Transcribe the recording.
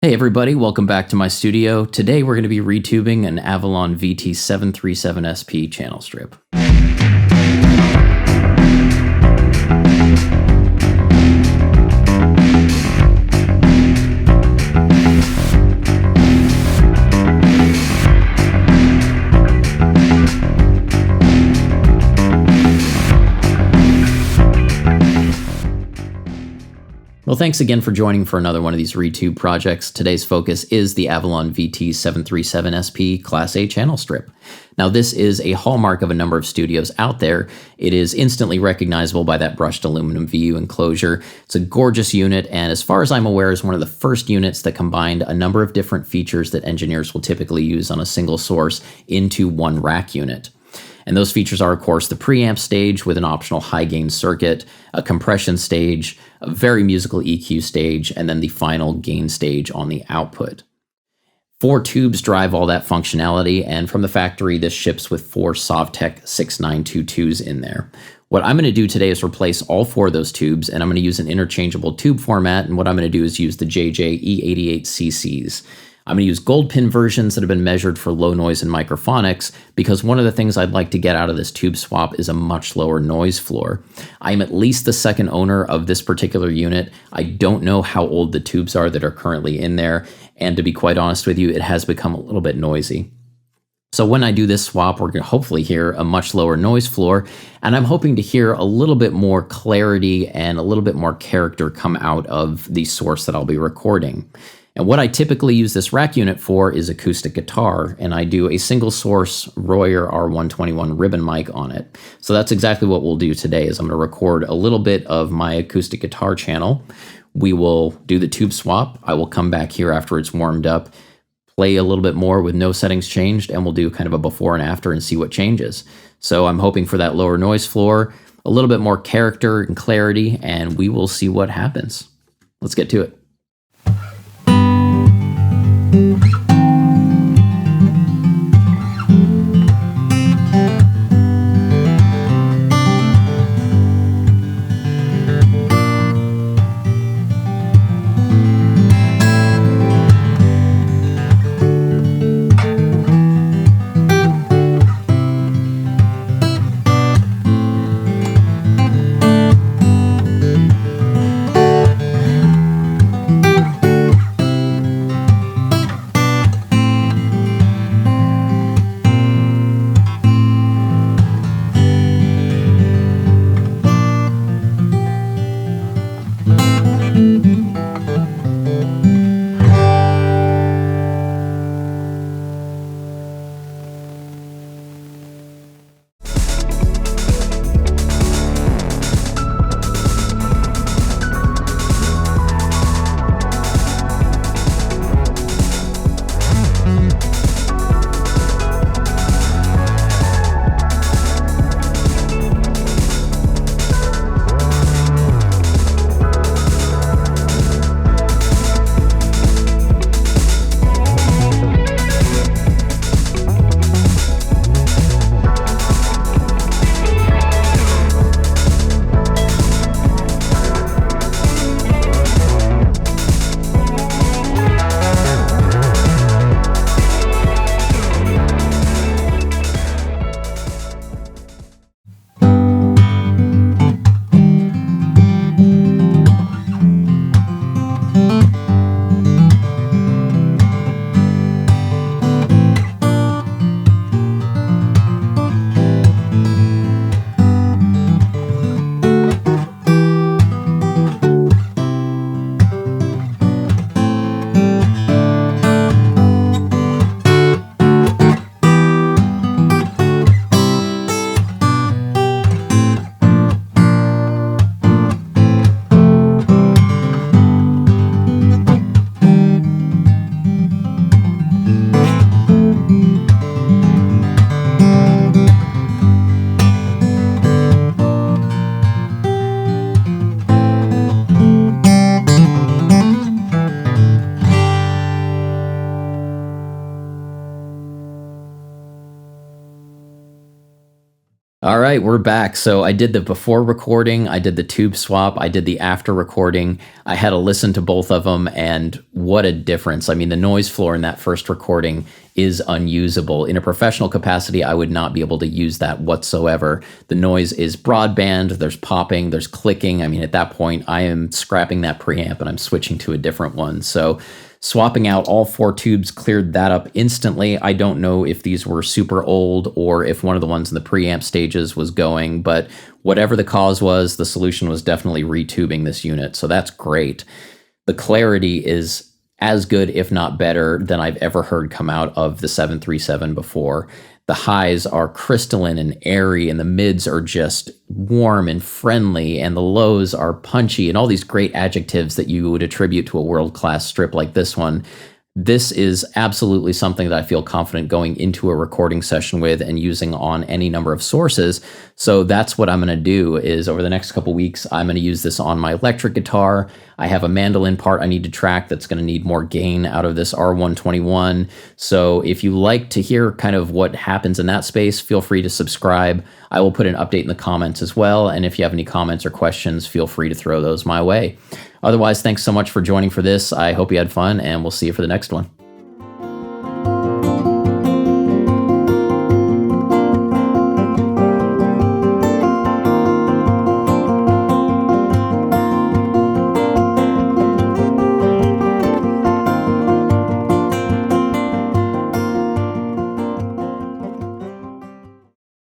Hey everybody, welcome back to my studio. Today we're going to be retubing an Avalon VT737SP channel strip. Well, thanks again for joining for another one of these retube projects. Today's focus is the Avalon VT737SP Class A channel strip. Now, this is a hallmark of a number of studios out there. It is instantly recognizable by that brushed aluminum VU enclosure. It's a gorgeous unit, and as far as I'm aware, is one of the first units that combined a number of different features that engineers will typically use on a single source into one rack unit. And those features are, of course, the preamp stage with an optional high-gain circuit, a compression stage, a very musical EQ stage, and then the final gain stage on the output. 4 tubes drive all that functionality, and from the factory, this ships with 4 Sovtek 6922s in there. What I'm going to do today is replace all 4 of those tubes, and I'm going to use an interchangeable tube format, and what I'm going to do is use the JJ E88CCs. I'm going to use gold pin versions that have been measured for low noise and microphonics because one of the things I'd like to get out of this tube swap is a much lower noise floor. I'm at least the second owner of this particular unit. I don't know how old the tubes are that are currently in there, and to be quite honest with you, it has become a little bit noisy. So when I do this swap, we're going to hopefully hear a much lower noise floor, and I'm hoping to hear a little bit more clarity and a little bit more character come out of the source that I'll be recording. And what I typically use this rack unit for is acoustic guitar, and I do a single source Royer R121 ribbon mic on it. So that's exactly what we'll do today is I'm going to record a little bit of my acoustic guitar channel. We will do the tube swap. I will come back here after it's warmed up, play a little bit more with no settings changed, and we'll do kind of a before and after and see what changes. So I'm hoping for that lower noise floor, a little bit more character and clarity, and we will see what happens. Let's get to it. All right, we're back. So I did the before recording, I did the tube swap, I did the after recording. I had to listen to both of them, and what a difference. I mean, the noise floor in that first recording is unusable. In a professional capacity, I would not be able to use that whatsoever. The noise is broadband, there's popping, there's clicking. I mean, at that point, I am scrapping that preamp and I'm switching to a different one. So swapping out all 4 tubes cleared that up instantly. I don't know if these were super old or if one of the ones in the preamp stages was going, but whatever the cause was, the solution was definitely retubing this unit, so that's great. The clarity is as good, if not better, than I've ever heard come out of the 737 before. The highs are crystalline and airy, and the mids are just warm and friendly, and the lows are punchy, and all these great adjectives that you would attribute to a world-class strip like this one. This is absolutely something that I feel confident going into a recording session with and using on any number of sources. So that's what I'm going to do is over the next couple weeks, I'm going to use this on my electric guitar. I have a mandolin part I need to track that's going to need more gain out of this R121. So if you like to hear kind of what happens in that space, feel free to subscribe. I will put an update in the comments as well. And if you have any comments or questions, feel free to throw those my way. Otherwise, thanks so much for joining for this. I hope you had fun, and we'll see you for the next one.